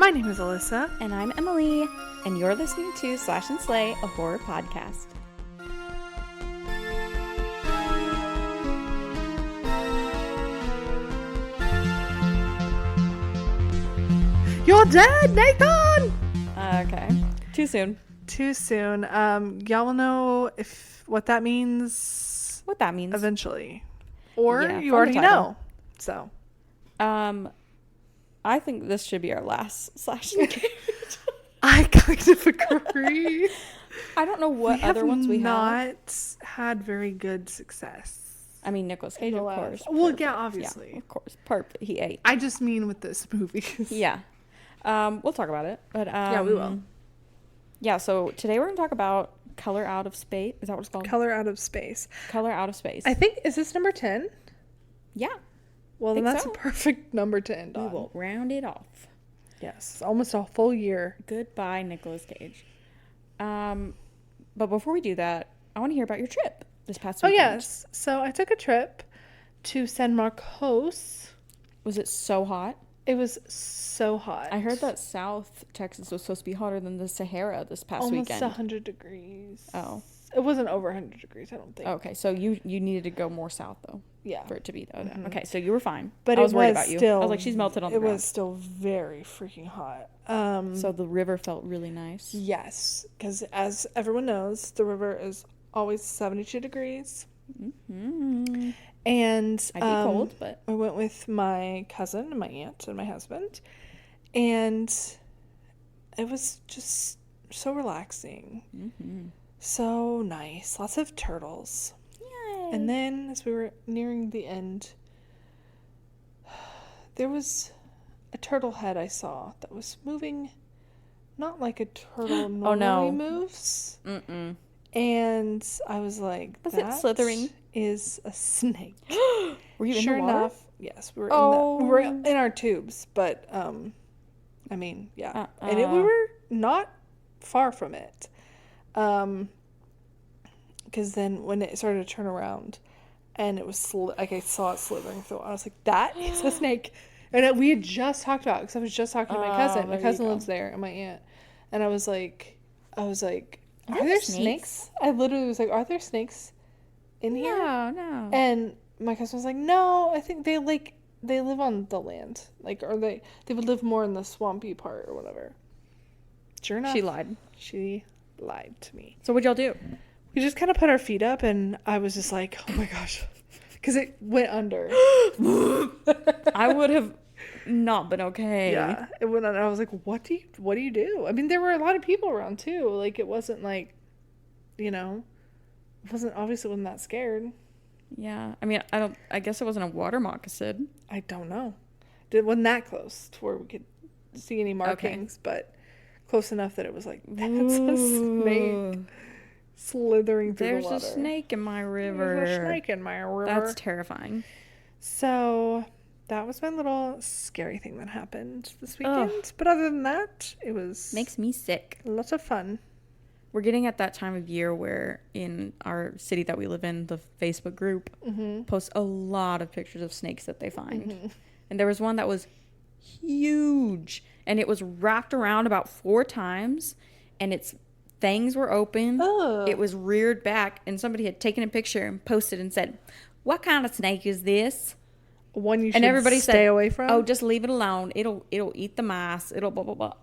My name is Alyssa. And I'm Emily, and you're listening to Slash and Slay, a horror podcast. You're dead, Nathan! Okay. Too soon. Too soon. Y'all will know what that means. What that means. Eventually. Or Yeah, you from already the title. know. So. I think this should be our last Slash and Slay. I kind of agree. I don't know what other ones we have. not had very good success. I mean, Nicolas Cage, of course. Well, Perfect. yeah, obviously. Yeah, of course. Perfect. He ate. I just mean with this movie. Yeah. We'll talk about it. But yeah, we will. Yeah, so today we're going to talk about Color Out of Space. Is that what it's called? Color Out of Space. Color Out of Space. I think, is this number 10? Yeah. Well, then Think that's so. a perfect number to end We on. will round it off. Yes, almost a full year. Goodbye, Nicolas Cage. But before we do that, I want to hear about your trip this past weekend. Oh, yes. So I took a trip to San Marcos. Was it so hot? It was so hot. I heard that South Texas was supposed to be hotter than the Sahara this past almost weekend. 100 degrees. Oh. It wasn't over 100 degrees, I don't think. Okay, so you needed to go more south, though. Yeah. For it to be, though. Mm-hmm. Okay, so you were fine. But I was worried was about you. still, I was like, she's melted on the ground. It was still very freaking hot. So the river felt really nice. Yes, because as everyone knows, the river is always 72 degrees. Mm-hmm. And I'd be cold, but I went with my cousin and my aunt and my husband, and it was just so relaxing. Mm-hmm. So nice. Lots of turtles. Yay. And then as we were nearing the end, there was a turtle head I saw that was moving not like a turtle normally moves. Mm-mm. And I was like, Was it slithering? Is a snake. Were you Sure in the water? enough, yes, we were in our tubes, but I mean, yeah. And we were not far from it. Because then when it started to turn around and it was like I saw it slithering through, I was like, that is a snake. And we had just talked about it because I was just talking to my cousin. My cousin lives there and my aunt. And I was like, are there snakes? I literally was like, are there snakes in here? No. And my cousin was like, no, I think they live on the land. Like, or they would live more in the swampy part or whatever. Sure enough. She lied. She lied to me. So what'd y'all do? We just kind of put our feet up, and I was just like, oh my gosh. Because it went under. I would have not been okay. Yeah. It went under. I was like, what do you do? I mean, there were a lot of people around, too. Like, it wasn't like, obviously wasn't that scared. Yeah. I mean, I guess it wasn't a water moccasin. I don't know. It wasn't that close to where we could see any markings, but close enough that it was like, that's a snake slithering through the water. There's a snake in my river. There's a snake in my river. That's terrifying. So that was my little scary thing that happened this weekend. Ugh. But other than that, it was... Makes me sick. Lots of fun. We're getting at that time of year where in our city that we live in, the Facebook group posts a lot of pictures of snakes that they find. Mm-hmm. And there was one that was huge. And it was wrapped around about 4 times. And its fangs were open. Ugh. It was reared back. And somebody had taken a picture and posted and said, what kind of snake is this? One you should stay away from? Oh, just leave it alone. It'll eat the mice. It'll blah, blah, blah.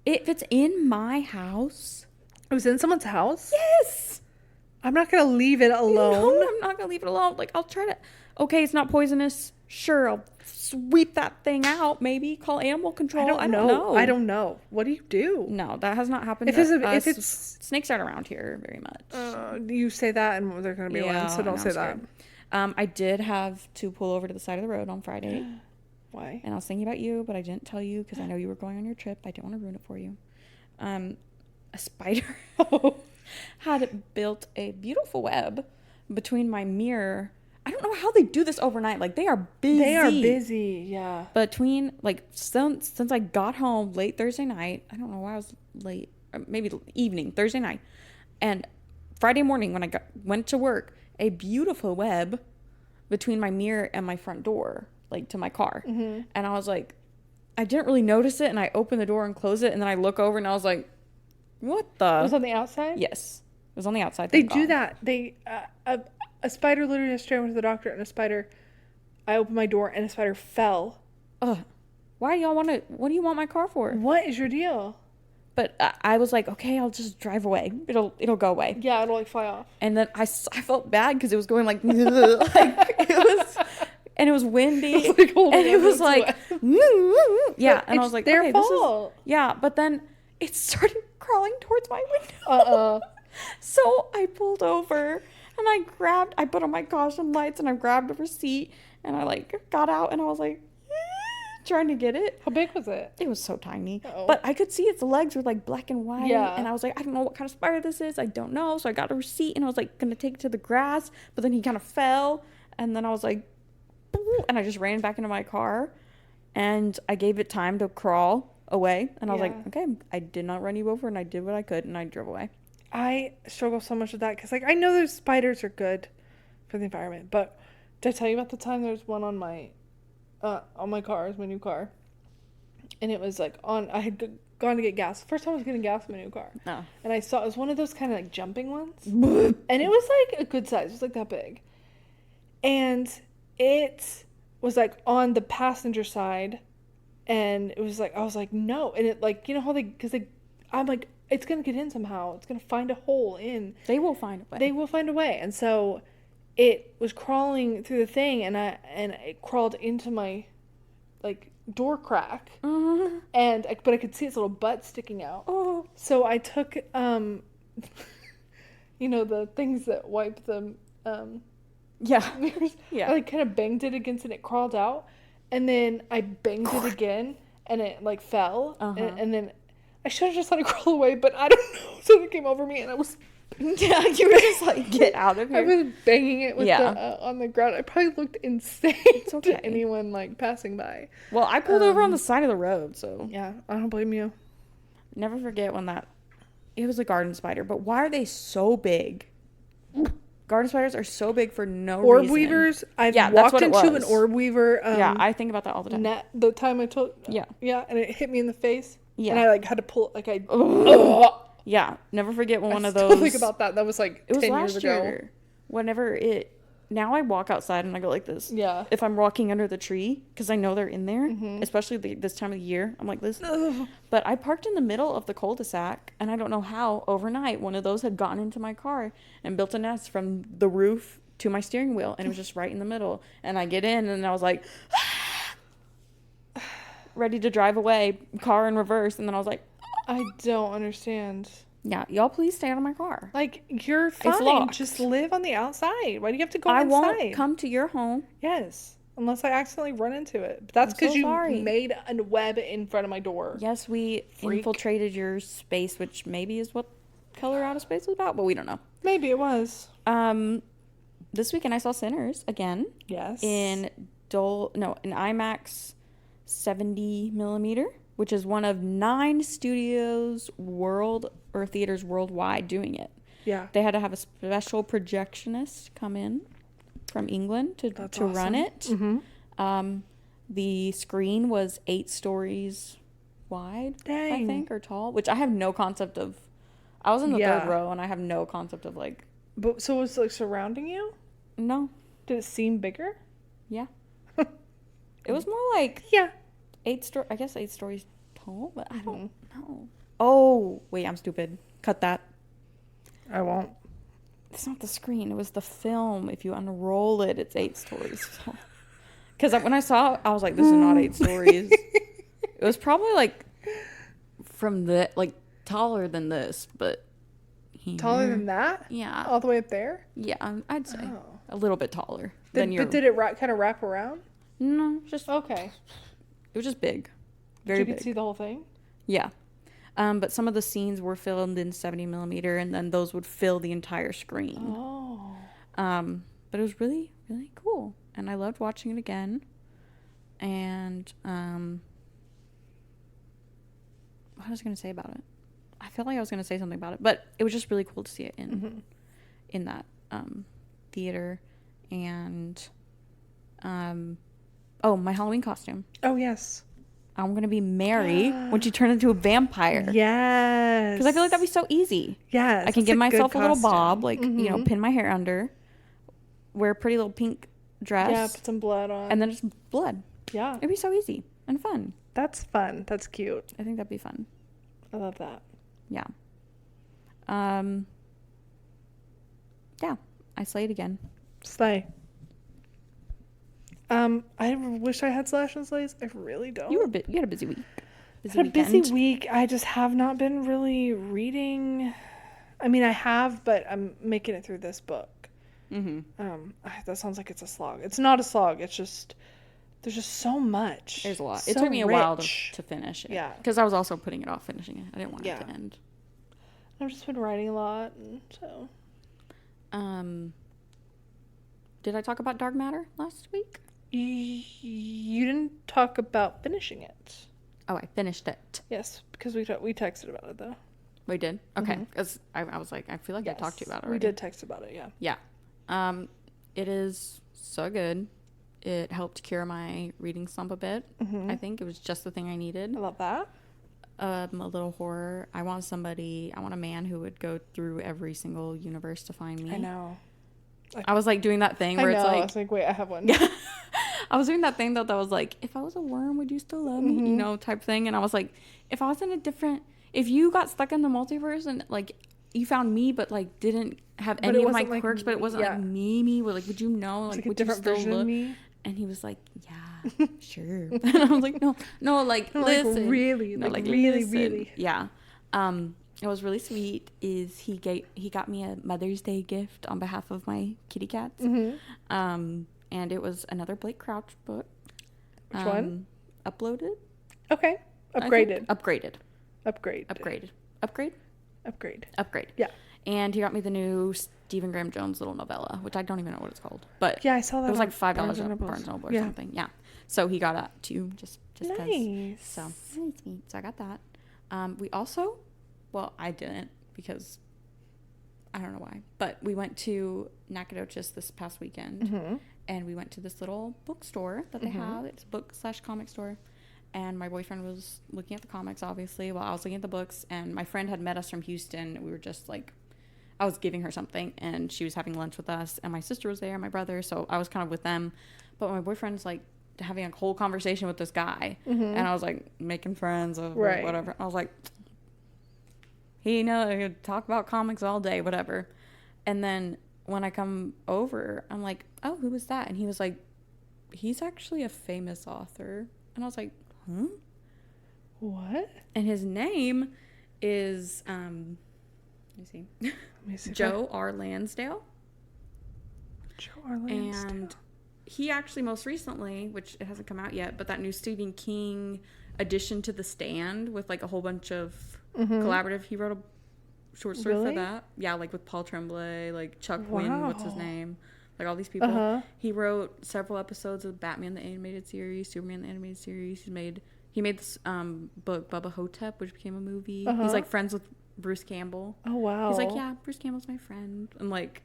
If it's in my house. It was in someone's house? Yes. I'm not going to leave it alone. No, I'm not going to leave it alone. Like, I'll try to. Okay, it's not poisonous. Sure, I'll sweep that thing out. Maybe call animal control. I don't know. What do you do? No, that has not happened. If it's snakes aren't around here very much. You say that, and they're going to be around. So don't say that. I did have to pull over to the side of the road on Friday. Why? And I was thinking about you, but I didn't tell you because I know you were going on your trip. I didn't want to ruin it for you. A spider had built a beautiful web between my mirror. I don't know how they do this overnight. Like, they are busy. Yeah. Between, like, since I got home late Thursday night, I don't know why I was late, maybe evening, Thursday night, and Friday morning when I went to work, a beautiful web between my mirror and my front door, like, to my car. Mm-hmm. And I was like, I didn't really notice it, and I opened the door and closed it, and then I look over and I was like, what the? It was on the outside? Yes. It was on the outside. They do that. A spider literally yesterday, I went to the doctor, and I opened my door and a spider fell. Ugh. What do you want my car for? What is your deal? But I was like, okay, I'll just drive away. It'll go away. Yeah, it'll like fly off. And then I felt bad because it was going like, like and it was windy. It was like, and it was like, yeah. And I was like, their okay, fault. Yeah, but then it started crawling towards my window. So I pulled over and I put on my caution lights and I grabbed a receipt and I like got out and I was like, trying to get it. How big was it? It was so tiny. But I could see its legs were like black and white. Yeah. And I was like, I don't know what kind of spider this is. I don't know. So I got a receipt and I was like gonna take it to the grass, but then he kind of fell and then I was like, and I just ran back into my car and I gave it time to crawl away and I was like, okay, I did not run you over and I did what I could and I drove away. I struggle so much with that because like I know those spiders are good for the environment, but did I tell you about the time there was one on my car, it was my new car, and it was like I had gone to get gas. First time I was getting gas in my new car. Oh. And I saw it was one of those kind of like jumping ones, and it was like a good size. It was like that big, and it was like on the passenger side, and it was like I was like no, and it like you know how I'm like it's gonna get in somehow. It's gonna find a hole in. They will find a way. They will find a way, and so. It was crawling through the thing, and it crawled into my, like, door crack, but I could see its little butt sticking out. Oh. So I took, you know, the things that wipe the mirrors. Yeah. I like kind of banged it against it, and it crawled out, and then I banged it again, and it like fell, and then I should have just let it crawl away, but I don't know. So it came over me, and I was. Yeah, you were just like, get out of here. I was banging it with on the ground. I probably looked insane to anyone like passing by. Well, I pulled over on the side of the road, so. Yeah, I don't blame you. Never forget when it was a garden spider, but why are they so big? Garden spiders are so big for no reason. Orb weavers. I've walked into an orb weaver. Yeah, I think about that all the time. The time I told. Yeah. Yeah, and it hit me in the face. Yeah. And I like had to pull like I. Yeah, never forget when one of I those. think about that. That was like 10 years ago. Now I walk outside and I go like this. Yeah. If I'm walking under the tree, because I know they're in there, especially this time of the year, I'm like this. But I parked in the middle of the cul-de-sac, and I don't know how, overnight, one of those had gotten into my car and built a nest from the roof to my steering wheel, and it was just right in the middle. And I get in, and I was like, ready to drive away, car in reverse, and then I was like, I don't understand. Yeah, y'all please stay out of my car. Like, you're fine. Just live on the outside. Why do you have to go inside? I won't come to your home. Yes. Unless I accidentally run into it. But that's because you made a web in front of my door. Yes, we infiltrated your space, which maybe is what Color Out of Space was about, but we don't know. Maybe it was. This weekend I saw Sinners again. Yes. In IMAX 70 millimeter, which is one of 9 studios theaters worldwide doing it. Yeah. They had to have a special projectionist come in from England to run it. Mm-hmm. The screen was 8 stories wide, I think, or tall, which I have no concept of. I was in the third row, and I have no concept of, like... But so was it, like, surrounding you? No. Did it seem bigger? Yeah. It was more like... Yeah. 8 stories tall, but I don't know. Oh, wait, I'm stupid. Cut that. I won't. It's not the screen. It was the film. If you unroll it, it's 8 stories. Because when I saw it, I was like, this is not 8 stories. It was probably like taller than this, but taller than that? Yeah. All the way up there? Yeah, I'd say a little bit taller than But did it kind of wrap around? No, just okay. It was just big, very big. You could see the whole thing. Yeah, but some of the scenes were filmed in 70 millimeter, and then those would fill the entire screen. Oh. But it was really, really cool, and I loved watching it again. And what was I going to say about it? I felt like I was going to say something about it, but it was just really cool to see it in that theater. And my Halloween costume. Oh yes, I'm going to be Mary when she turned into a vampire. Yes. Because I feel like that'd be so easy. Yes. I can give myself a little bob, like, pin my hair under, wear a pretty little pink dress. Yeah, put some blood on. And then just blood. Yeah. It'd be so easy and fun. That's fun. That's cute. I think that'd be fun. I love that. Yeah. Yeah. I slayed again. Slay. I wish I had slash and slays. I really don't. You had a busy week. Busy week. I just have not been really reading. I mean, I have, but I'm making it through this book. That sounds like it's a slog. It's not a slog. It's just there's just so much. There's a lot. So it took me a rich. while to finish it. Yeah. Because I was also putting it off finishing it. I didn't want it to end. I've just been writing a lot, and so. Did I talk about Dark Matter last week? You didn't talk about finishing it. Oh, I finished it. Yes, because we texted about it though. We did? Okay. Because I was like, I feel like I talked to you about it already. We did text about it, yeah. Yeah. It is so good. It helped cure my reading slump a bit. I think it was just the thing I needed. I love that. A little horror. I want a man who would go through every single universe to find me. I know. I was like doing that thing where it's like, I was like, wait, I have one. Yeah. I was doing that thing that was like, if I was a worm, would you still love me? You know, type thing. And I was like, if you got stuck in the multiverse and like you found me, but like didn't have any of my quirks, but it wasn't like me, like, would you know? Like, would you still look? And he was like, yeah, sure. And I was like, no, like, listen. Like, really? No, like really, listen. really? Yeah. It was really sweet is he got me a Mother's Day gift on behalf of my kitty cats. And it was another Blake Crouch book. Which one? Uploaded. Okay. Upgraded. Upgrade. Yeah. And he got me the new Stephen Graham Jones little novella, which I don't even know what it's called. But yeah, I saw that. It was like $5 at Barnes & Noble or something. Yeah. So he got that too, just nice. Cause. So really sweet. So I got that. We also, well, I didn't because I don't know why, but we went to Nacogdoches this past weekend, and we went to this little bookstore that they have. It's a book/comic store. And my boyfriend was looking at the comics, obviously, while I was looking at the books. And my friend had met us from Houston. We were just like, I was giving her something, and she was having lunch with us. And my sister was there, my brother. So I was kind of with them. But my boyfriend's like having a whole conversation with this guy. And I was like making friends or whatever. I was like, he could talk about comics all day, whatever. And then when I come over, I'm like, oh, who was that? And he was like, he's actually a famous author. And I was like, huh? What? And his name is let me see. Joe R. Lansdale. And he actually most recently, which it hasn't come out yet, but that new Stephen King addition to The Stand with like a whole bunch of collaborative. He wrote a short story for that. Yeah, like with Paul Tremblay, like Chuck Wynn, what's his name? Like all these people. He wrote several episodes of Batman the Animated Series, Superman the Animated Series. He made this book, Bubba Hotep, which became a movie. He's like friends with Bruce Campbell. Oh wow. He's like, yeah, Bruce Campbell's my friend. I'm like,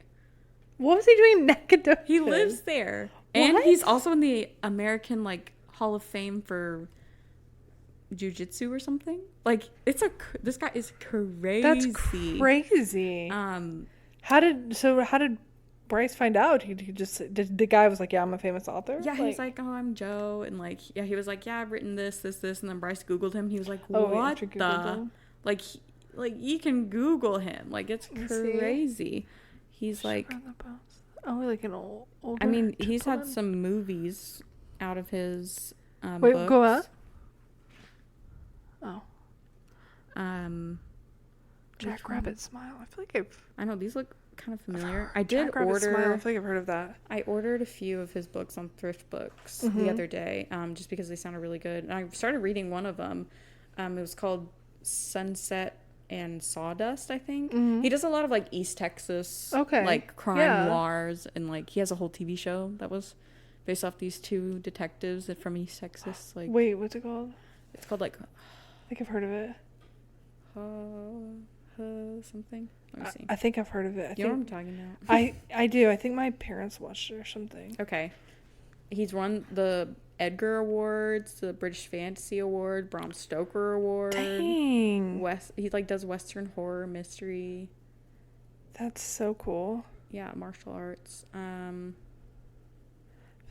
what was he doing in Nacogdoches? He lives there. What? And he's also in the American like Hall of Fame for jiu-jitsu or something. Like this guy is crazy. That's crazy. How did Bryce find out? Did the guy was like, yeah, I'm a famous author? Yeah, he was like, oh, I'm Joe. And like, yeah, he was like, yeah, I've written this. And then Bryce Googled him. He was like, what the? Like, you can Google him. Like, it's crazy. He's like, oh, like an old. I mean, he's had some movies out of his Wait, books. go out. Oh. Jackrabbit Smile. I feel like I know these look kind of familiar. I did order. Smile. I feel like I've heard of that. I ordered a few of his books on Thrift Books the other day, just because they sounded really good. And I started reading one of them. It was called Sunset and Sawdust, I think. He does a lot of like East Texas, like crime noirs, and like he has a whole TV show that was based off these two detectives from East Texas. Like, wait, what's it called? It's called like, I think I've heard of it. Something. Let me see. I think I've heard of it. You know what I'm talking about? I do. I think my parents watched it or something. Okay. He's won the Edgar Awards, the British Fantasy Award, Bram Stoker Award. Dang. He like does Western horror mystery. That's so cool. Yeah, martial arts. I feel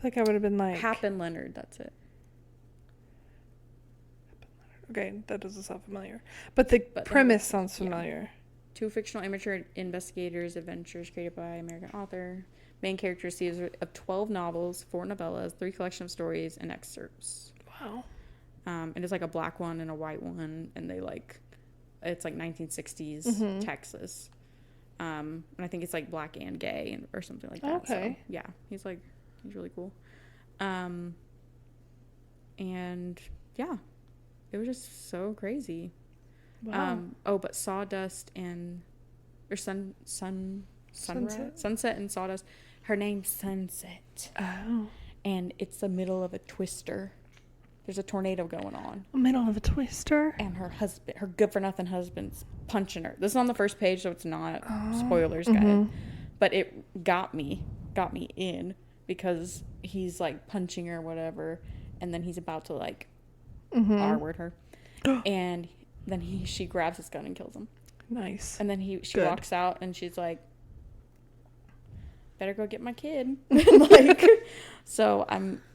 like I would have been like Hap and Leonard, that's it. Okay, that doesn't sound familiar. But the premise sounds familiar. Yeah. 2 fictional amateur investigators' adventures created by American author. Main character series of 12 novels, 4 novellas, 3 collection of stories, and excerpts. Wow. And it's like a black one and a white one, and they like, it's like 1960s Texas. And I think it's like black and gay or something like that. Okay. So, yeah, he's really cool. And yeah, it was just so crazy. Wow. But Sawdust or Sunset and Sawdust. Her name's Sunset. Oh. And it's the middle of a twister. There's a tornado going on. Middle of a twister. And her good for nothing husband's punching her. This is on the first page, so it's not spoilers, guys. But it got me in because he's like punching her or whatever, and then he's about to like R-word her, and then she grabs his gun and kills him. Nice. And then she walks out and she's like, better go get my kid. Like, so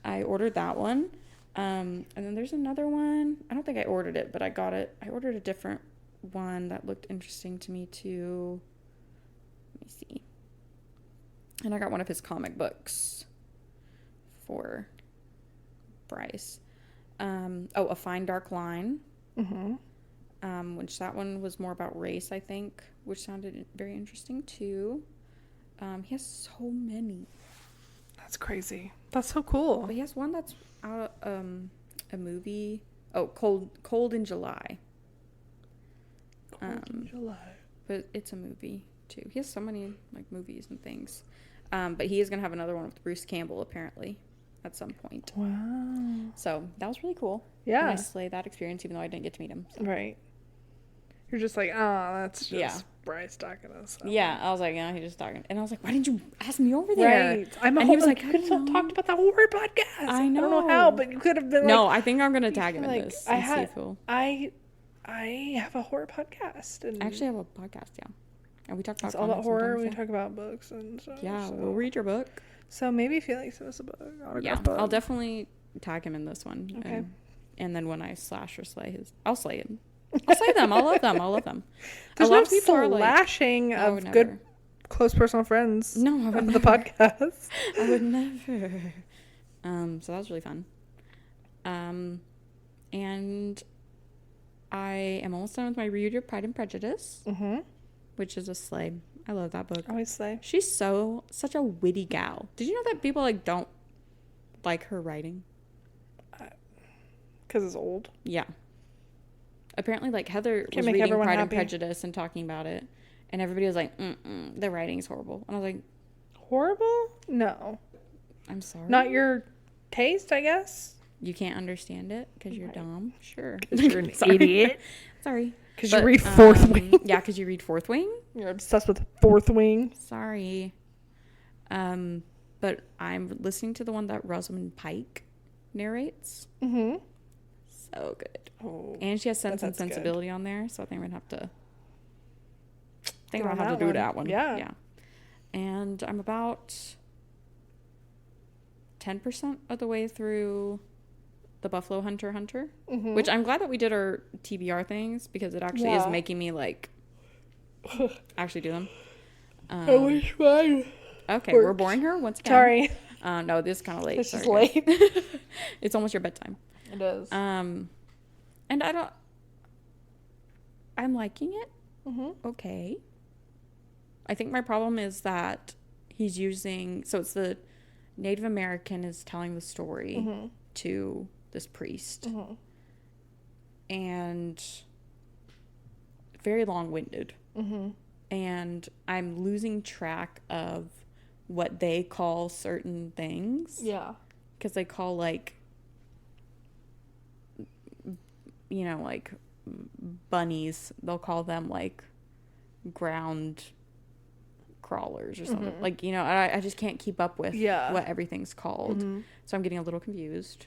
I ordered that one. And then there's another one. I don't think I ordered it, but I got it. I ordered a different one that looked interesting to me too. Let me see. And I got one of his comic books for Bryce. A Fine Dark Line. Which that one was more about race, I think, which sounded very interesting too. He has so many. That's crazy. That's so cool. But he has one that's out a movie. Oh, Cold in July. Cold in July. But it's a movie too. He has so many like movies and things. But he is gonna have another one with Bruce Campbell apparently at some point. Wow. So that was really cool. Yeah. And I slayed that experience even though I didn't get to meet him. So. Right. You're just like, oh, that's just Bryce talking to us. Yeah, I was like, yeah, he's just talking. And I was like, why didn't you ask me over there? Right. He was like, you could have talked about the horror podcast. I know. I don't know how, but you could have been like. No, I think I'm going to tag him in this. I have a horror podcast. And I actually have a podcast, yeah. And we talk about it's all about horror. We talk about books and stuff. Yeah, we'll read your book. So maybe Felix send us a book. Yeah, I'll definitely tag him in this one. Okay. And then when I slash or slay I'll slay him. I'll slay them. I'll love them. I'll love them. There's a lot of people slashing of good, close personal friends. No, I would never. The podcast. I would never. So that was really fun. And I am almost done with my read of Pride and Prejudice, which is a slay. I love that book. Always slay. She's such a witty gal. Did you know that people like don't like her writing? Because it's old. Yeah. Apparently, like, Heather was reading Pride and Prejudice and talking about it, and everybody was like, the writing's horrible. And I was like... Horrible? No. I'm sorry? Not your taste, I guess? You can't understand it because you're dumb? Sure. Because you're an idiot? Sorry. Because you read Fourth Wing? Yeah, because you read Fourth Wing? You're obsessed with Fourth Wing? Sorry. But I'm listening to the one that Rosamund Pike narrates. So good. Oh, and she has Sense and Sensibility on there, so I think I'm going to have to do that one. Yeah. And I'm about 10% of the way through the Buffalo Hunter, which I'm glad that we did our TBR things because it actually is making me like actually do them. I wish mine Okay, we're boring her once again. Sorry. No, this is kind of late. This is late. It's almost your bedtime. It is. And I'm liking it. Okay. I think my problem is that he's using, so it's the Native American is telling the story to this priest. And very long-winded. And I'm losing track of what they call certain things. Yeah. Because they call, like, you know, like, bunnies, they'll call them, like, ground crawlers or something. Like, you know, I just can't keep up with what everything's called. So I'm getting a little confused.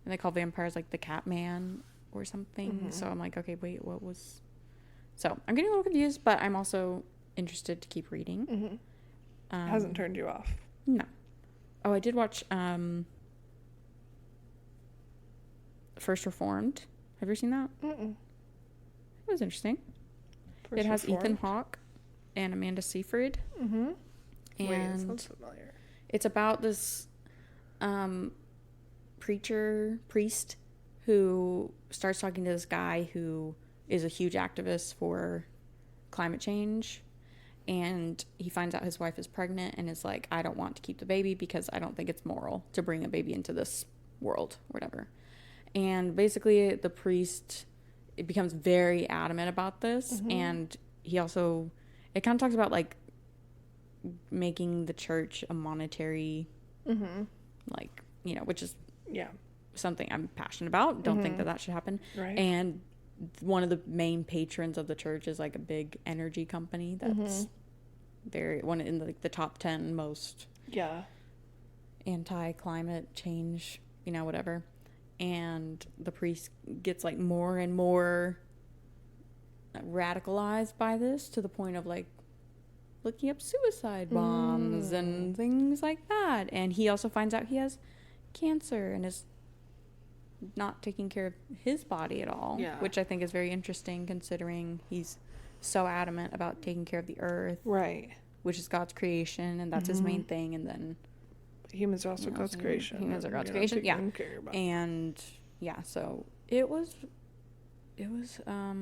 And they call vampires like the cat man or something. So I'm like, okay, wait, what was... So I'm getting a little confused, but I'm also interested to keep reading. Hasn't turned you off? No. Oh, I did watch First Reformed. Have you seen that? It was interesting. It has Ethan Hawke and Amanda Seyfried. And wait, it sounds familiar. It's about this priest who starts talking to this guy who is a huge activist for climate change, and he finds out his wife is pregnant and is like, I don't want to keep the baby because I don't think it's moral to bring a baby into this world or whatever. And basically the priest, it becomes very adamant about this, and he also, it kind of talks about like making the church a monetary like, you know, which is something I'm passionate about. Don't think that should happen. Right. And one of the main patrons of the church is like a big energy company that's very one in the top 10 most anti-climate change, you know, whatever. And the priest gets like more and more radicalized by this, to the point of like looking up suicide bombs and things like that. And he also finds out he has cancer and is not taking care of his body at all, which I think is very interesting, considering he's so adamant about taking care of the earth, right, which is God's creation, and that's his main thing. And then humans are also God's creation. Humans are God's creation, and so it was a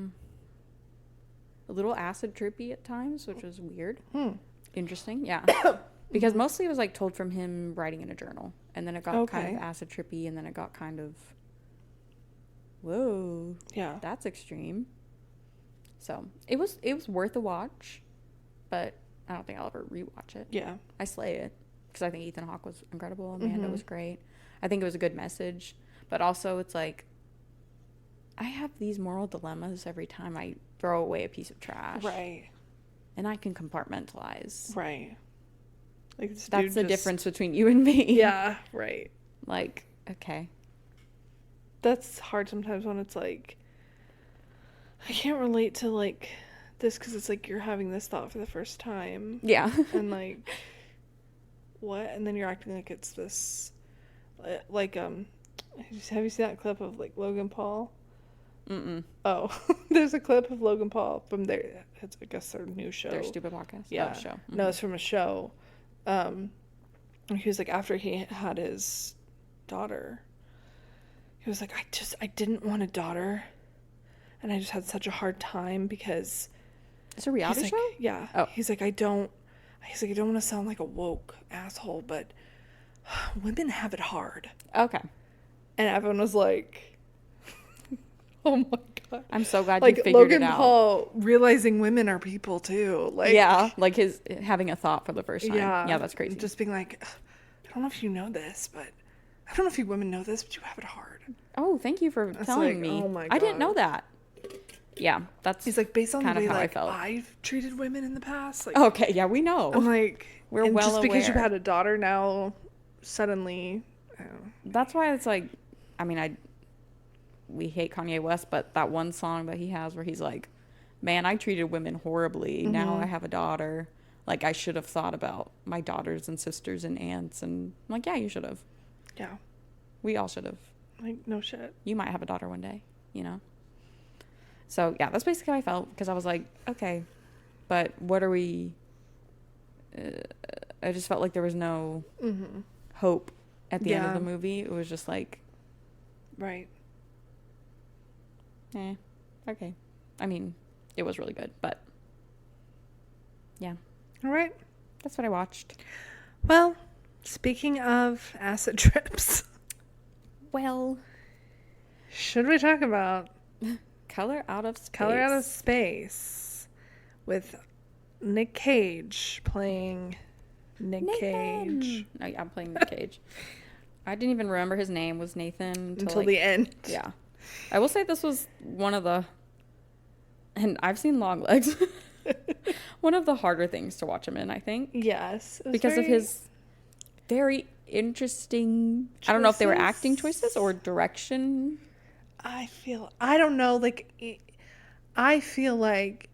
little acid trippy at times, which was weird. Interesting, because mostly it was like told from him writing in a journal, and then it got kind of acid trippy, and then it got kind of, whoa, that's extreme. So it was worth a watch, but I don't think I'll ever rewatch it. I slay it because I think Ethan Hawke was incredible. Amanda was great. I think it was a good message, but also it's like, I have these moral dilemmas every time I throw away a piece of trash, right? And I can compartmentalize, right? Like, that's the difference between you and me. Right. Like, okay, that's hard sometimes when it's like, I can't relate to like this because it's like you're having this thought for the first time, and like, what? And then you're acting like it's this, like, have you seen that clip of like Logan Paul? Oh, there's a clip of Logan Paul from their, it's, I guess, their new show. Their stupid podcast? Show. No, it's from a show. He was like, after he had his daughter, he was like, I didn't want a daughter, and I just had such a hard time because... It's a reality show? Yeah. Oh. He's like, I don't want to sound like a woke asshole, but women have it hard. Okay. And everyone was like... Oh my god! I'm so glad you figured Logan it out. Paul realizing women are people too. Like, like his having a thought for the first time. Yeah, that's crazy. Just being like, I don't know if you know this, but I don't know if you women know this, but you have it hard. Oh, thank you for telling me. Oh my god, I didn't know that. Yeah, that's. He's like, based on the way like I've treated women in the past. Like, okay, yeah, we know. I'm like, we're well just aware. Because you've had a daughter now, suddenly. That's why it's like, I mean, we hate Kanye West, but that one song that he has where he's like, man, I treated women horribly. Now I have a daughter. Like, I should have thought about my daughters and sisters and aunts. And I'm like, yeah, you should have. Yeah. We all should have. Like, no shit. You might have a daughter one day, you know? So, yeah, that's basically how I felt. Because I was like, okay, but what are we... I just felt like there was no hope at the end of the movie. It was just like... Right. Okay. I mean, it was really good, but yeah. All right. That's what I watched. Well, speaking of acid trips. Well. Should we talk about Color Out of Space? Color Out of Space with Nick Cage playing Nick Cage. No, yeah, I'm playing Nick Cage. I didn't even remember his name was Nathan until the end. Yeah. I will say this was one of the, and I've seen Long Legs. One of the harder things to watch him in, I think. Yes. Because of his very interesting... choices. I don't know if they were acting choices or direction. I don't know. Like, I feel like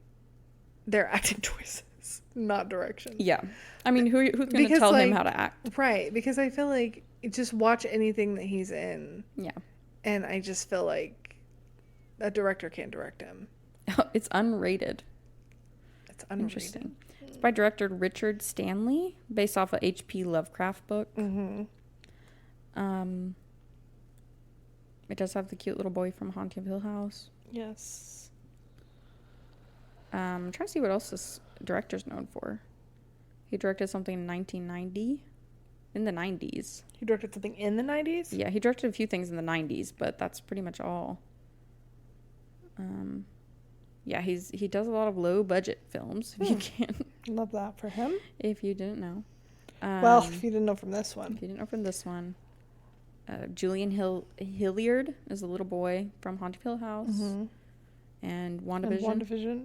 they're acting choices, not direction. Yeah. I mean, who's going to tell him how to act? Right. Because I feel like just watch anything that he's in. Yeah. And I just feel like a director can't direct him. It's unrated. It's unrated. Interesting. It's by director Richard Stanley, based off a H.P. Lovecraft book. Mm-hmm. It does have the cute little boy from Haunting of Hill House. Yes. I'm trying to see what else this director's known for. He directed something in 1990. In the 90s. He directed something in the 90s? Yeah, he directed a few things in the 90s, but that's pretty much all. Yeah, he does a lot of low budget films, if you can. Love that for him. If you didn't know. Well, if you didn't know from this one. If you didn't know from this one. Julian Hilliard is the little boy from Haunted Hill House. Mm-hmm. And WandaVision.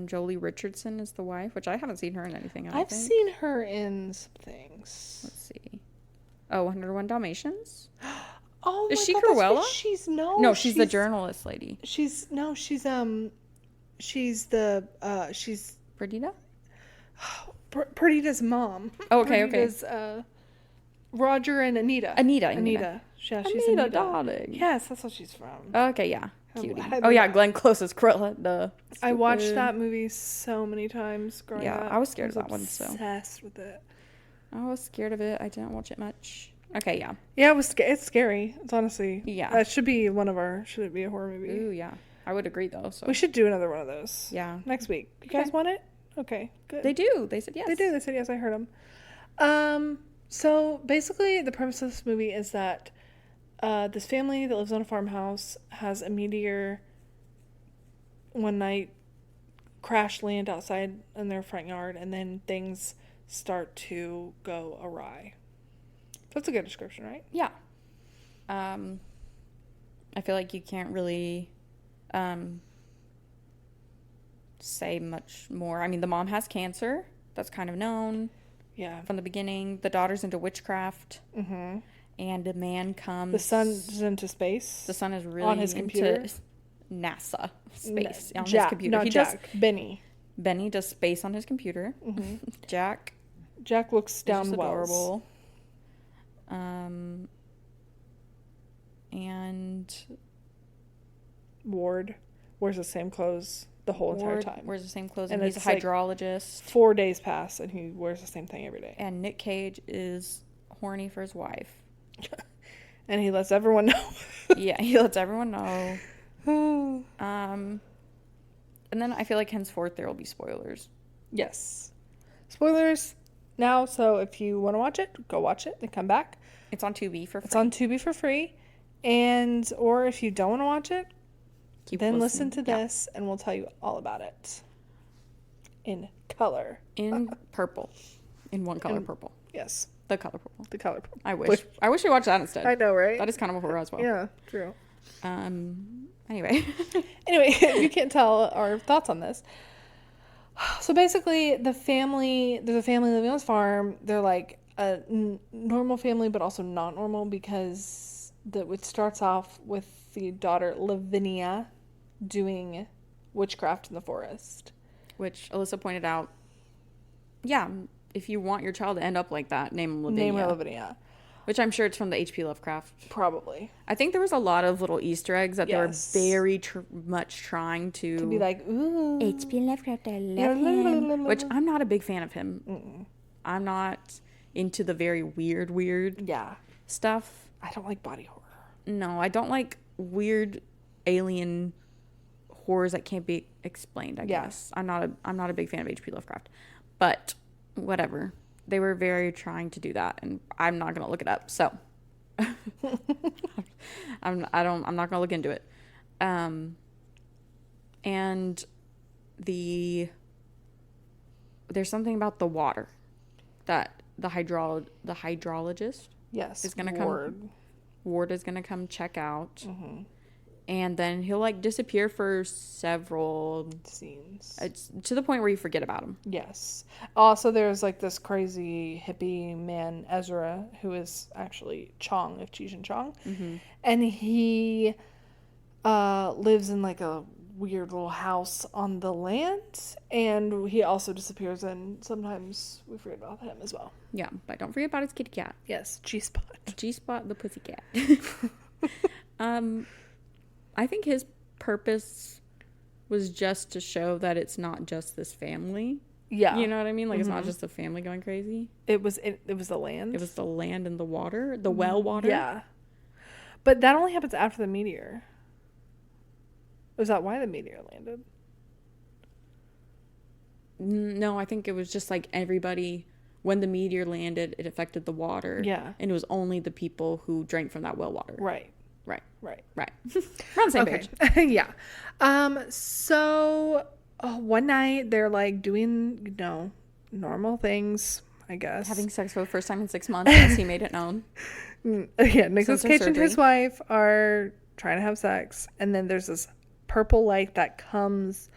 Jolie Richardson is the wife, which I haven't seen her in anything. I've seen her in some things. Let's see. Oh, 101 Dalmatians. Oh, is my she God, Cruella? She's the journalist lady. She's Perdita? Perdita's mom. Oh, okay, Perdita's, Roger and Anita. Anita. Yeah, she's Anita, darling. Yes, that's what she's from. Okay, yeah. Cutie. Oh, yeah, Glenn Close is Cruella. Duh. I watched that movie so many times growing up. Yeah, I was scared of that one, so. Obsessed with it. I was scared of it. I didn't watch it much. Okay, yeah. Yeah, it's scary. It's honestly. Yeah. That should be should it be a horror movie? Ooh, yeah. I would agree, though. So we should do another one of those. Yeah. Next week. You guys want it? Okay, good. They do. They said yes. They do. They said yes. I heard them. So basically the premise of this movie is that this family that lives on a farmhouse has a meteor one night crash land outside in their front yard, and then things start to go awry. That's a good description, right? Yeah. I feel like you can't really say much more. I mean, the mom has cancer. That's kind of known. Yeah. From the beginning. The daughter's into witchcraft. Mm-hmm. And a man comes... The son's into space. The son is really on his computer. NASA space on his computer. Not Jack. Benny does space on his computer. Mm-hmm. Jack looks down just wells. Adorable. And Ward wears the same clothes the whole entire time. Wears the same clothes, and he's a hydrologist. 4 days pass, and he wears the same thing every day. And Nick Cage is horny for his wife. And he lets everyone know. Yeah, he lets everyone know. And then I feel like henceforth there will be spoilers. Yes. Spoilers now, so if you want to watch it, go watch it and come back. It's on Tubi for free. It's on Tubi for free. And, or if you don't want to watch it, then listen to this and we'll tell you all about it. In color. In purple. In one color purple. Yes. The color purple. The color purple. I wish we watched that instead. I know, right? That is kind of what we're as well. Yeah, true. Anyway, if you can't tell our thoughts on this. So basically, there's a family living on this farm. They're like a normal family, but also not normal because it starts off with the daughter Lavinia doing witchcraft in the forest. Which Alyssa pointed out, yeah, if you want your child to end up like that, name him Lavinia. Name her Lavinia. Which I'm sure it's from the H.P. Lovecraft. Probably. I think there was a lot of little Easter eggs that they were very much trying to be like, ooh. H.P. Lovecraft, I love him. Which I'm not a big fan of him. Mm-mm. I'm not into the very weird stuff. I don't like body horror. No, I don't like weird alien horrors that can't be explained, I guess. I'm not a big fan of H.P. Lovecraft. But whatever. They were very trying to do that, and I'm not gonna look it up. So I'm not gonna look into it. And there's something about the water that the hydrologist is gonna come. Ward is gonna come check out, And then he'll like disappear for several scenes. It's to the point where you forget about him. Yes. Also, there's like this crazy hippie man, Ezra, who is actually Chong of Cheech and Chong. Mm-hmm. And he lives in like a weird little house on the land. And he also disappears, and sometimes we forget about him as well. Yeah, but don't forget about his kitty cat. Yes, G-Spot. G-Spot the pussycat. I think his purpose was just to show that it's not just this family. Yeah. You know what I mean? Like, it's not just the family going crazy. It was the land. It was the land and the water. The well water. Yeah. But that only happens after the meteor. Was that why the meteor landed? No, I think it was just like everybody, when the meteor landed, it affected the water. Yeah. And it was only the people who drank from that well water. Right. Right. Right. We're on the same page. Yeah. So one night they're like doing, normal things, I guess. Having sex for the first time in 6 months, as he made it known. Yeah, Nicolas Cage and his wife are trying to have sex, and then there's this purple light that comes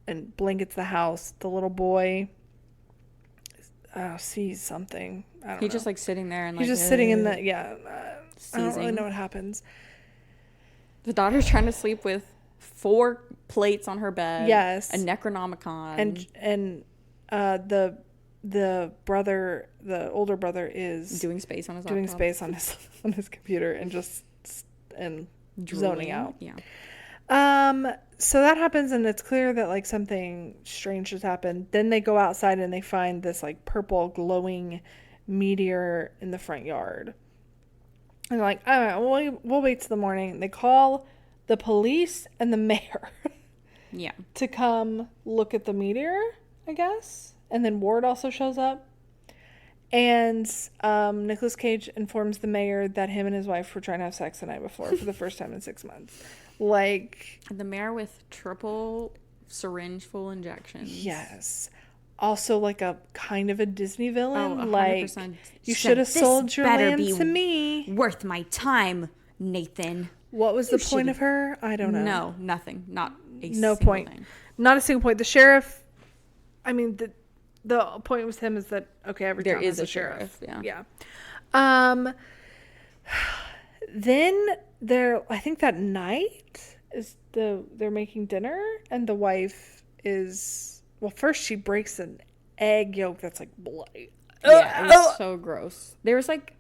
and blankets the house. The little boy sees something. I don't know. He's just like sitting there and he's just sitting in the I don't really know what happens. The daughter's trying to sleep with 4 plates on her bed. Yes. A Necronomicon. And the brother, the older brother, is doing space on his doing laptop. space on his computer and just zoning out. Yeah. So that happens, and it's clear that like something strange has happened. Then they go outside and they find this like purple glowing meteor in the front yard. And they're like, all right, we'll wait till the morning. They call the police and the mayor. Yeah. To come look at the meteor, I guess. And then Ward also shows up. And Nicolas Cage informs the mayor that him and his wife were trying to have sex the night before for the first time in 6 months. Like... The mayor with triple syringe full injections. Yes. Also, like a kind of a Disney villain. Oh, 100%. Like, you should have sold your land to me. Worth my time, Nathan. What was the point of her? I don't know. No, nothing. Not a no single point. thing. Not a single point. The sheriff, I mean, the point with him is that, okay, every there town is has a sheriff. Yeah. Then I think that night they're making dinner, and the wife is, well, first she breaks an egg yolk that's like bloody. Yeah, it was so gross. There was like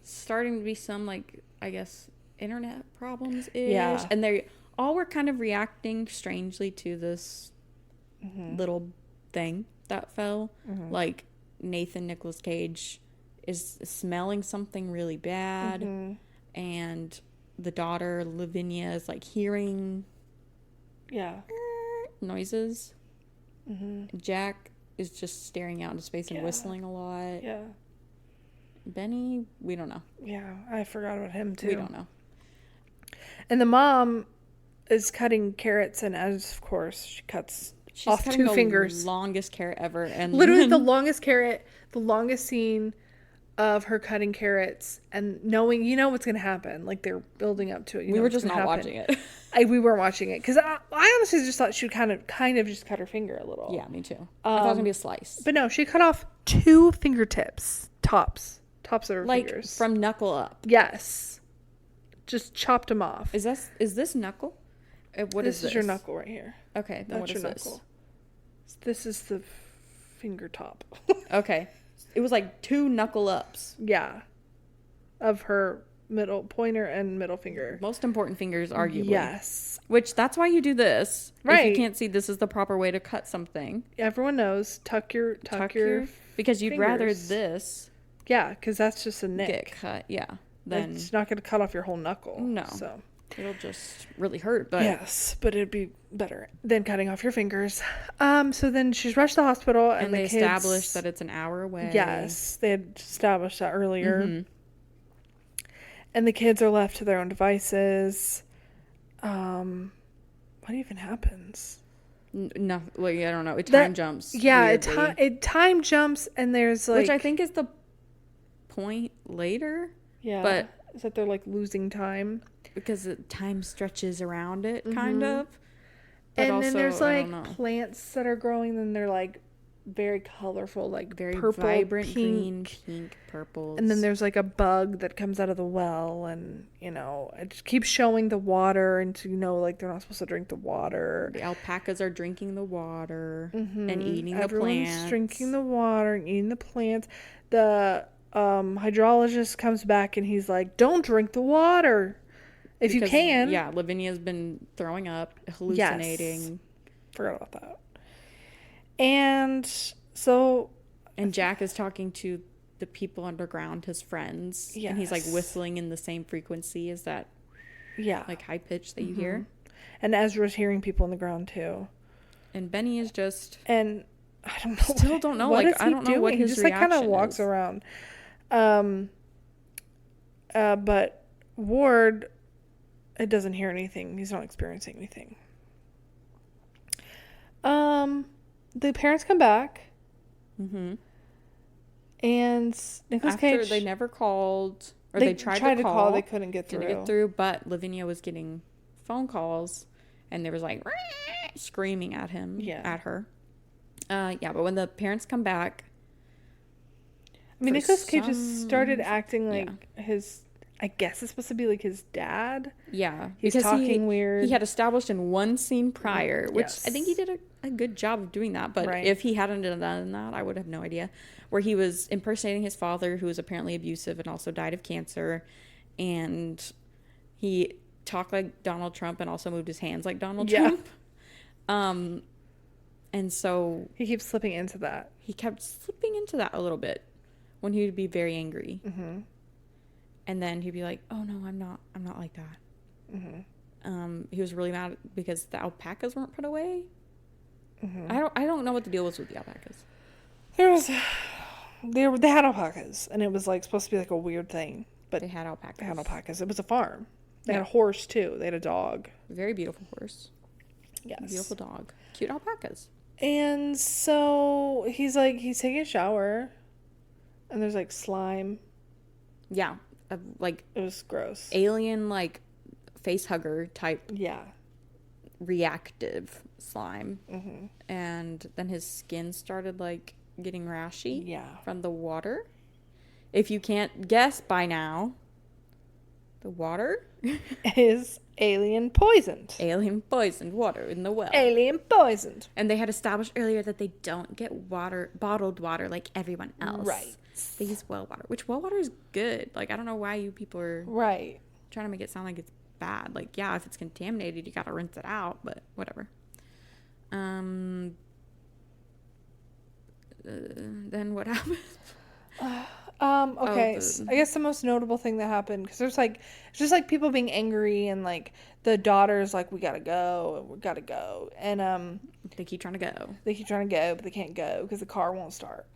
starting to be some like, I guess, internet problems ish. Yeah. And they all were kind of reacting strangely to this little thing that fell. Like Nicolas Cage is smelling something really bad, and the daughter Lavinia is like hearing noises. Jack is just staring out into space and whistling a lot. Yeah. Benny, we don't know. Yeah, I forgot about him too. We don't know. And the mom is cutting carrots, and as of course she's off 2 fingers. Longest carrot ever, and literally the longest carrot, the longest scene of her cutting carrots, and knowing what's gonna happen. Like they're building up to it. We were just not watching it. We weren't watching it because I honestly just thought she would kind of just cut her finger a little. Yeah, me too. I thought it was gonna be a slice, but no, she cut off 2 fingertips, tops of her fingers, from knuckle up. Yes, just chopped them off. Is this knuckle? What is this? This is your knuckle right here. Okay, then that's what is your this? Knuckle. This is the finger top. Okay. It was like 2 knuckle ups. Yeah. Of her middle pointer and middle finger. Most important fingers, arguably. Yes. Which, that's why you do this. Right. If you can't see, this is the proper way to cut something. Everyone knows. Tuck your because you'd fingers. rather this. Yeah, because that's just a nick. Get cut, yeah. Then it's not going to cut off your whole knuckle. No. So it'll just really hurt. But yes, but it'd be better than cutting off your fingers. So then she's rushed to the hospital, and they kids, established that it's an hour away. Yes, they had established that earlier. And the kids are left to their own devices. What even happens? No, like, I don't know. It time jumps. Yeah, it time jumps, and there's like, which I think is the point later. Yeah, but is that they're like losing time. because time stretches around it, kind of. But And also, then there's I don't like know. plants that are growing, and they're like very colorful, like Very purple, vibrant green, pink. pink, purples. And then there's like a bug that comes out of the well, and it just keeps showing the water, and like they're not supposed to drink the water. The alpacas are drinking the water and eating the Everyone's plants. drinking the water and eating the plants. The hydrologist comes back and he's like, "Don't drink the water if you can." Yeah, Lavinia's been throwing up, hallucinating. Yes. Forgot about that. And so. And Jack is talking to the people underground, his friends. Yes. And he's like whistling in the same frequency as that. Yeah. Like high pitch that you hear. And Ezra's hearing people on the ground too. And Benny is just. And I don't know. Still don't know. Like, I don't know what his reaction is. He just kind of walks around. But Ward, it doesn't hear anything. He's not experiencing anything. The parents come back. Mm-hmm. And Nicolas Cage. After they never called, or they tried to call. They couldn't get through. But Lavinia was getting phone calls, and there was like screaming at him, at her. But when the parents come back, I mean, Nicolas Cage has started acting like his. I guess it's supposed to be like his dad. Yeah, he's talking weird. He had established in one scene prior, which I think he did a good job of doing that. But if he hadn't done that, I would have no idea. Where he was impersonating his father, who was apparently abusive and also died of cancer, and he talked like Donald Trump and also moved his hands like Donald Trump. And so he keeps slipping into that. He kept slipping into that a little bit when he would be very angry. Mm-hmm. And then he'd be like, "Oh no, I'm not like that." Mm-hmm. He was really mad because the alpacas weren't put away. Mm-hmm. I don't know what the deal was with the alpacas. They had alpacas, and it was like supposed to be like a weird thing. But they had alpacas. It was a farm. They had a horse too. They had a dog. Very beautiful horse. Yes. Beautiful dog. Cute alpacas. And so he's taking a shower, and there's like slime. Yeah. Like it was gross. Alien like face hugger type. Yeah. Reactive slime. Mm-hmm. And then his skin started like getting rashy. Yeah. From the water. If you can't guess by now, the water is alien poisoned. Alien poisoned water in the well. Alien poisoned. And they had established earlier that they don't get bottled water like everyone else. Right. They use well water, which well water is good. Like, I don't know why you people are trying to make it sound like it's bad. Like, yeah, if it's contaminated, you got to rinse it out, but whatever. Then what happened? Okay. I guess the most notable thing that happened, because there's like, it's just like people being angry, and like the daughter's like, we gotta go, and they keep trying to go, but they can't go because the car won't start.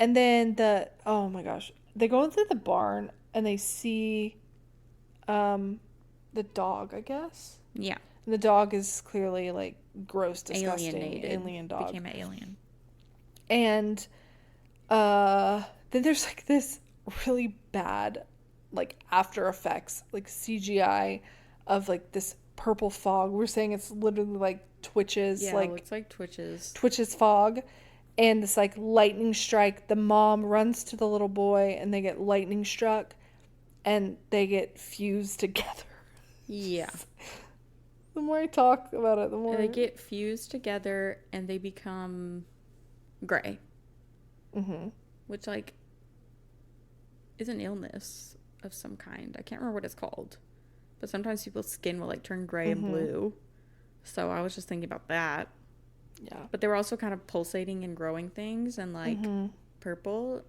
And then oh my gosh, they go into the barn and they see the dog, I guess. Yeah. And the dog is clearly like gross, disgusting, alien dog. Became an alien. And then there's like this really bad like After Effects, like CGI of like this purple fog. We're saying it's literally like Twitches. Yeah, it looks like Twitches. Twitches fog. And this like lightning strike. The mom runs to the little boy and they get lightning struck and they get fused together. Yeah. The more I talk about it, the more they get fused together and they become gray. Mm-hmm. Which like is an illness of some kind. I can't remember what it's called. But sometimes people's skin will like turn gray and blue. So I was just thinking about that. Yeah. But they were also kind of pulsating and growing things and like purple.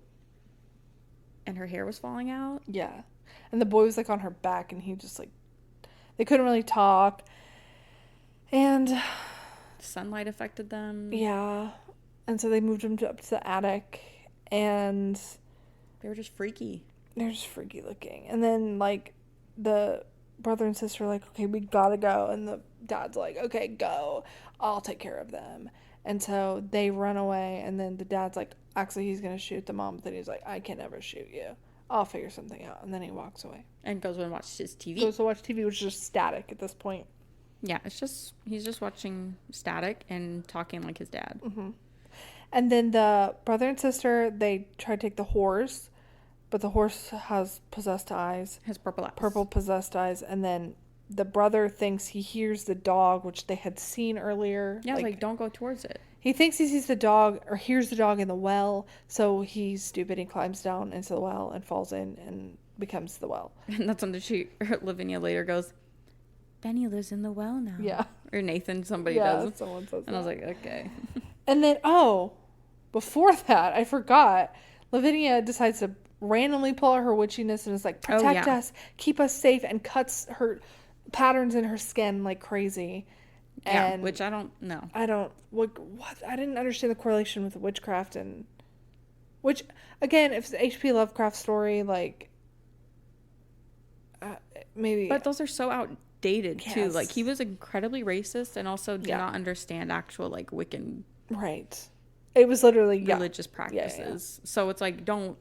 And her hair was falling out. Yeah. And the boy was like on her back and he just like, they couldn't really talk. And sunlight affected them. Yeah. And so they moved him up to the attic and they were just freaky. They're just freaky looking. And then like the brother and sister are like, okay, we gotta go. And the dad's like, okay, go. I'll take care of them. And so they run away. And then the dad's like, actually, he's gonna shoot the mom. But then he's like, I can never shoot you. I'll figure something out. And then he walks away. And goes and watches his TV. Goes to watch TV, which is just static at this point. Yeah, he's just watching static and talking like his dad. Mm-hmm. And then the brother and sister, they try to take the horse, but the horse has possessed eyes. Has purple eyes. Purple possessed eyes. And then the brother thinks he hears the dog, which they had seen earlier. Yeah, like don't go towards it. He thinks he sees the dog or hears the dog in the well, so he's stupid. He climbs down into the well and falls in and becomes the well. And that's when Lavinia later goes, Benny lives in the well now. Yeah. Or Nathan, somebody does. Someone says and I was like, okay. And then, before that, I forgot, Lavinia decides to randomly pull out her witchiness and is like, protect us, keep us safe, and cuts her patterns in her skin like crazy. Yeah, which I don't know. What? I didn't understand the correlation with witchcraft and... Which, again, if it's an H.P. Lovecraft story, like... maybe... But those are so outdated, too. Like, he was incredibly racist and also did not understand actual, like, Wiccan... Right. It was literally, religious practices. Yeah. So it's like, don't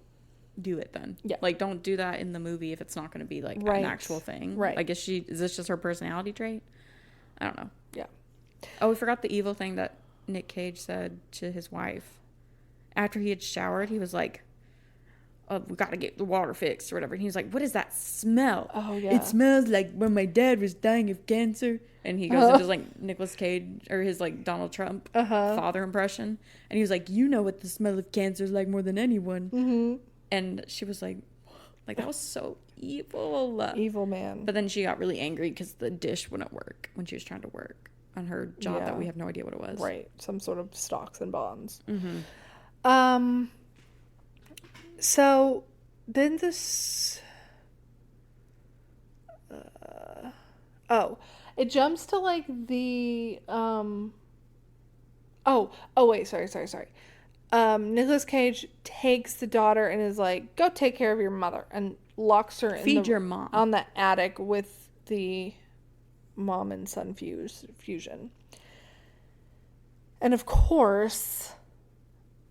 do it then. Yeah. Like, don't do that in the movie if it's not going to be, like, an actual thing. Right. Like, is this just her personality trait? I don't know. Yeah. Oh, we forgot the evil thing that Nick Cage said to his wife. After he had showered, he was like, oh, we got to get the water fixed or whatever. And he was like, what is that smell? Oh, yeah. It smells like when my dad was dying of cancer. And he goes into, like, Nicolas Cage, or his, like, Donald Trump father impression. And he was like, you know what the smell of cancer is like more than anyone. Mm-hmm. And she was like, that was so evil. Evil man. But then she got really angry because the dish wouldn't work when she was trying to work on her job that we have no idea what it was. Right. Some sort of stocks and bonds. Mm-hmm. So then this... it jumps to, like, the... wait, sorry. Nicolas Cage takes the daughter and is like, go take care of your mother, and locks her your mom on the attic with the mom and son fusion. And of course,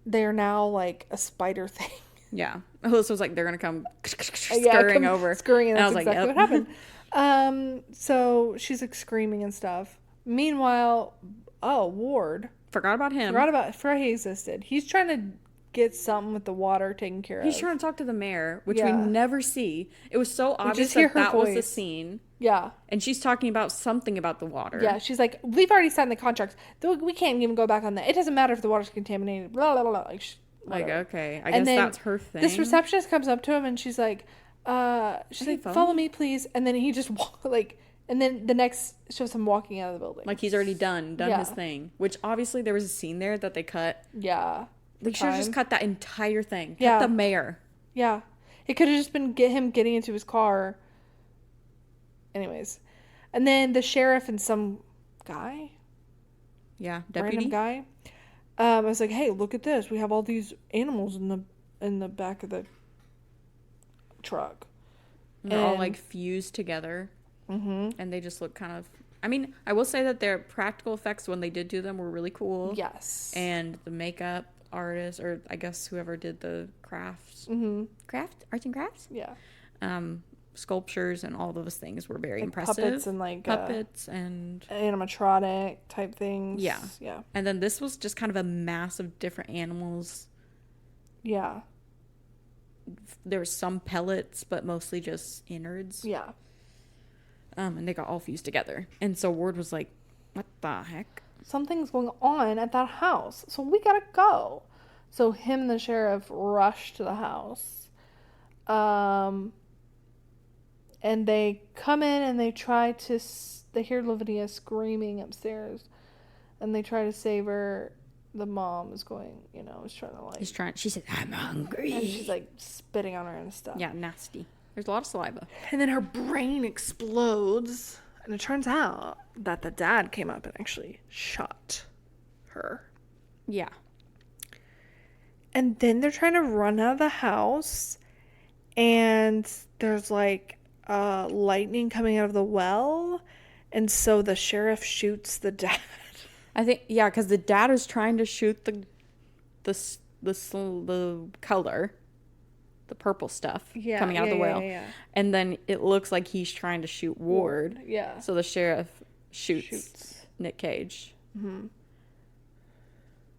they're now like a spider thing. Yeah. Alyssa was like, they're gonna come scurrying over. Scurrying, and that's exactly what happened. So she's like screaming and stuff. Meanwhile, Ward. Forgot about him. Forgot he existed. He's trying to get something with the water taken care of. He's trying to talk to the mayor, which we never see. It was so obvious that was the scene. Yeah. And she's talking about something about the water. Yeah, she's like, we've already signed the contract. We can't even go back on that. It doesn't matter if the water's contaminated. Blah, blah, blah. Like okay. I guess that's her thing. This receptionist comes up to him and she's like, follow me, please. And then he just and then the next shows him walking out of the building. Like he's already done his thing. Which obviously there was a scene there that they cut. Yeah. They should have just cut that entire thing. Yeah. Cut the mayor. Yeah. It could have just been him getting into his car. Anyways. And then the sheriff and some guy. Yeah. Deputy. Random guy. I was like, hey, look at this. We have all these animals in the back of the truck. And they're all like fused together. Mm-hmm. And they just look kind of... I mean, I will say that their practical effects when they did do them were really cool. Yes. And the makeup artist, or I guess whoever did the crafts. Mm-hmm. Arts and crafts? Yeah. Sculptures and all those things were very impressive. Puppets and puppets and animatronic type things. Yeah. Yeah. And then this was just kind of a mass of different animals. Yeah. There were some pellets, but mostly just innards. Yeah. And they got all fused together. And so Ward was like, what the heck? Something's going on at that house. So we gotta go. So him and the sheriff rush to the house. And they come in and they try to... They hear Lavinia screaming upstairs. And they try to save her. The mom is going, is trying to like... She said, I'm hungry. And she's like spitting on her and stuff. Yeah, nasty. There's a lot of saliva. And then her brain explodes. And it turns out that the dad came up and actually shot her. Yeah. And then they're trying to run out of the house. And there's like lightning coming out of the well. And so the sheriff shoots the dad. I think, yeah, because the dad is trying to shoot the color. the purple stuff Yeah, coming out of the well. Yeah. And then it looks like he's trying to shoot Ward. Yeah. So the sheriff shoots Nick Cage. Mm-hmm.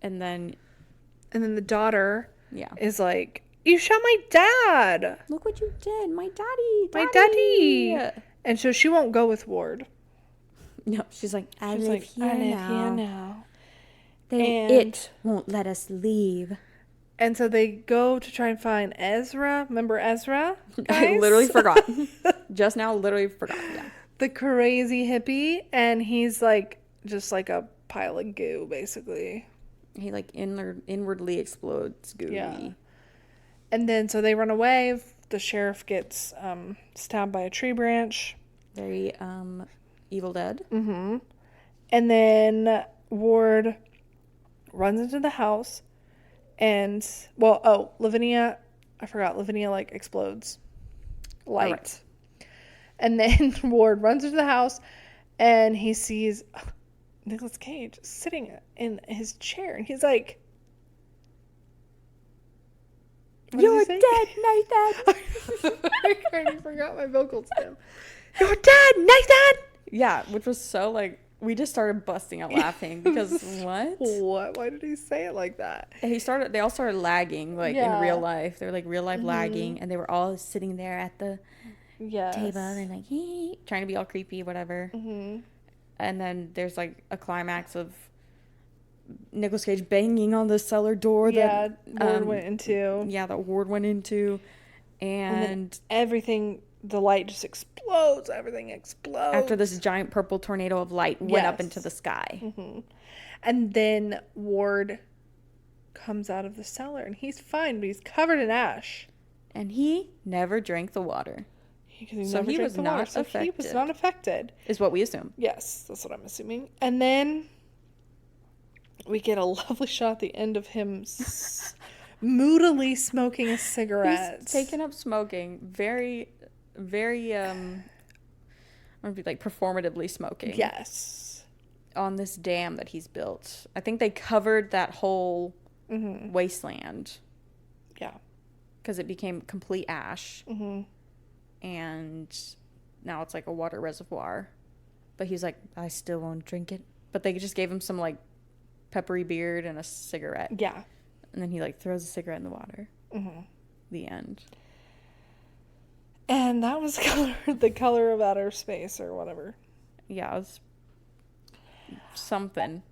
And then the daughter is like, "You shot my dad! Look what you did, my daddy! My daddy!" And so she won't go with Ward. No, she's like, I live here now. It won't let us leave. And so they go to try and find Ezra. Remember Ezra? I literally forgot. Just now, literally forgot. Yeah. The crazy hippie. And he's like, just like a pile of goo, basically. He like inwardly explodes gooey. Yeah. And then so they run away. The sheriff gets stabbed by a tree branch. Very Evil Dead. Mm-hmm. And then Ward runs into the house. And, Lavinia, I forgot, Lavinia, like, explodes. Light. Right. And then Ward runs into the house, and he sees Nicolas Cage sitting in his chair, and he's like, "You're dead, Nathan!" I already forgot my vocal stem. "You're dead, Nathan!" Yeah, which was so, like, we just started busting out laughing because what? What? Why did he say it like that? And they all started lagging, like, in real life. They were, like, real life lagging, and they were all sitting there at the table and, like, hey, trying to be all creepy, whatever. Mm-hmm. And then there's, like, a climax of Nicolas Cage banging on the cellar door that Ward went into. Yeah, that Ward went into. And everything, the light just explodes. Everything explodes. After this giant purple tornado of light went up into the sky. Mm-hmm. And then Ward comes out of the cellar, and he's fine, but he's covered in ash. And he never drank the water. He was not affected. He was not affected. Is what we assume. Yes, that's what I'm assuming. And then we get a lovely shot at the end of him moodily smoking a cigarette. He's taken up smoking. Very, very, I'm going to be like performatively smoking. Yes. On this dam that he's built. I think they covered that whole wasteland. Yeah. Because it became complete ash. Mm-hmm. And now it's like a water reservoir. But he's like, I still won't drink it. But they just gave him some like peppery beard and a cigarette. Yeah. And then he like throws a cigarette in the water. Mm-hmm. The end. And that was the color of outer space or whatever. Yeah, it was something.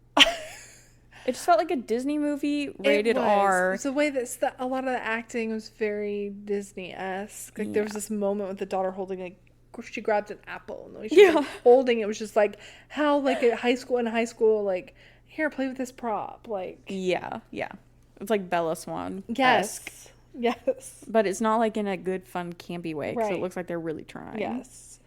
It just felt like a Disney movie, rated R. It's the way that a lot of the acting was very Disney-esque. Like there was this moment with the daughter holding she grabbed an apple, and the way she was holding it was just like how like in high school like here, play with this prop, like yeah. It's like Bella Swan. Yes. But it's not like in a good, fun, campy way because it looks like they're really trying. Yes.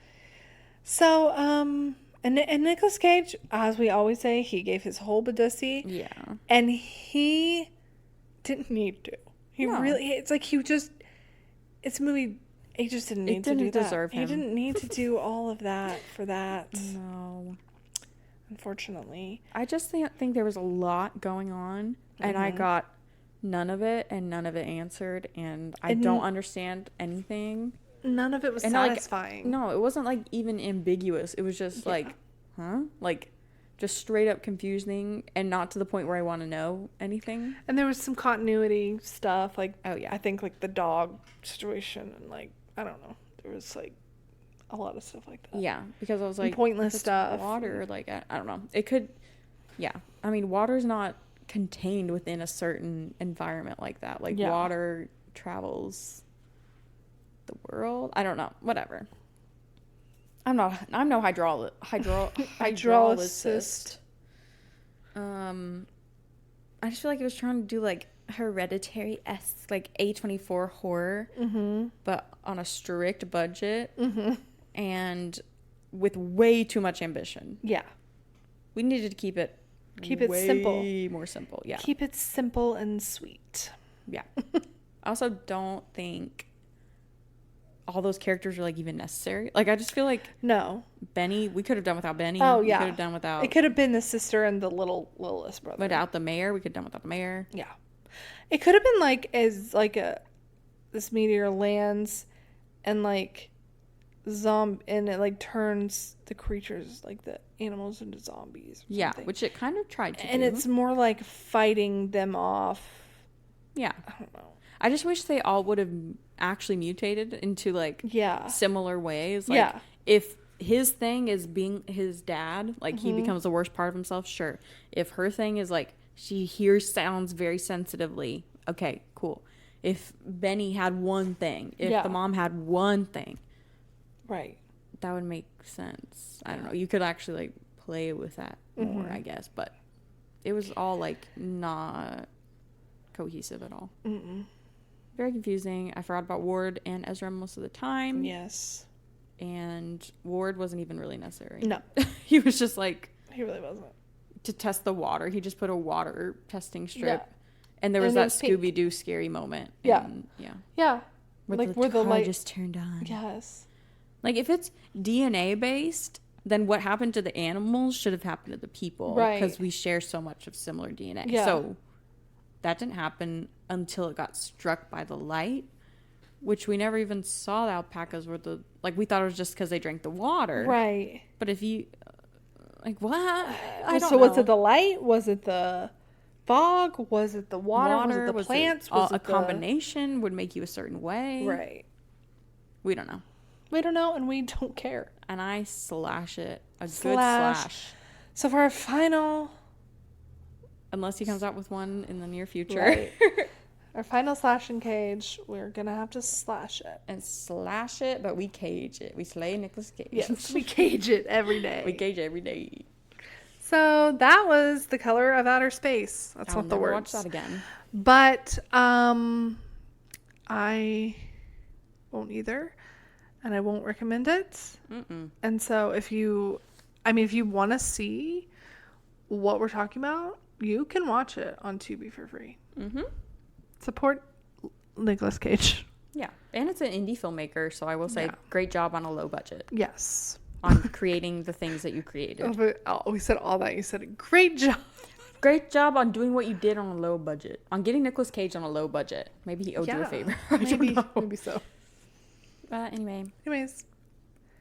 So and Nicolas Cage, as we always say, he gave his whole badussy. Yeah. And he didn't need to. It's like it's a movie, he just didn't need to do that. Deserve him. He didn't need to do all of that for that. No. Unfortunately. I just think there was a lot going on, and I got none of it, and none of it answered, and I don't understand anything. None of it was satisfying. No, it wasn't like even ambiguous. It was just like, huh? Like just straight up confusing and not to the point where I want to know anything. And there was some continuity stuff, like I think like the dog situation and like I don't know. There was like a lot of stuff like that. Yeah, because I was like and pointless stuff. Water, like I don't know. It could I mean water's not contained within a certain environment like that. Like water travels the world. I don't know. Whatever. I'm no hydrolysis. I just feel like it was trying to do like Hereditary-esque, like A24 horror, but on a strict budget and with way too much ambition. Yeah. We needed to keep it simple. Way more simple. Yeah. Keep it simple and sweet. Yeah. I also don't think all those characters are like even necessary. Like I just feel like Benny, we could have done without Benny. Oh yeah. We could have done without. It could have been the sister and the littlest brother. Without the mayor, we could have done without the mayor. Yeah. It could have been like as like a this meteor lands and like and it like turns the creatures, like the animals, into zombies. Yeah, which it kind of tried to do. And it's more like fighting them off. Yeah. I don't know. I just wish they all would have actually mutated into like similar ways. Like if his thing is being his dad, like he becomes the worst part of himself, sure. If her thing is like she hears sounds very sensitively, okay, cool. If Benny had one thing, if the mom had one thing, right, that would make sense. I don't know. You could actually like play with that more, I guess, but it was all like not cohesive at all. Very confusing. I forgot about Ward and Ezra most of the time. Yes. And Ward wasn't even really necessary. No. He was just like... He really wasn't. To test the water. He just put a water testing strip. Yeah. And there was that Scooby-Doo scary moment. Yeah. And, yeah. Where the light just turned on. Yes. Like, if it's DNA-based, then what happened to the animals should have happened to the people. Right. Because we share so much of similar DNA. Yeah. So... that didn't happen until it got struck by the light, which we never even saw the alpacas were the... like, we thought it was just because they drank the water. Right. But if you... like, what? I don't know. So was it the light? Was it the fog? Was it the water? Was it the plants? Was it a combination would make you a certain way? Right. We don't know. We don't know, and we don't care. And I slash it. Good slash. So for our final... unless he comes out with one in the near future. Right. Our final slash and cage, we're going to have to slash it. And slash it, but we cage it. We slay Nicolas Cage. Yes, we cage it every day. We cage it every day. So that was The Color of Outer Space. That's not the words. I'll never watch that again. But I won't either. And I won't recommend it. And so if you want to see what we're talking about, you can watch it on Tubi for free. Support Nicolas Cage. Yeah. And it's an indie filmmaker, so I will say great job on a low budget. Yes. On creating the things that you created. We said all that. You said a great job. Great job on doing what you did on a low budget. On getting Nicolas Cage on a low budget. Maybe he owed you a favor. Maybe so. Anyways.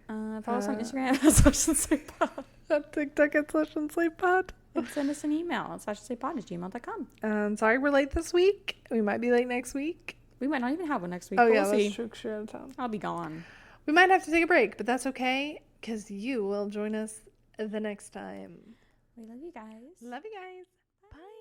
Follow us on Instagram at slashandslaypod. On TikTok at slashandslaypod. And send us an email at slashandslaypod@gmail.com. Sorry we're late this week. We might be late next week. We might not even have one next week. Oh, yeah, that's true. You're out of town. I'll be gone. We might have to take a break, but that's okay, because you will join us the next time. We love you guys. Love you guys. Bye.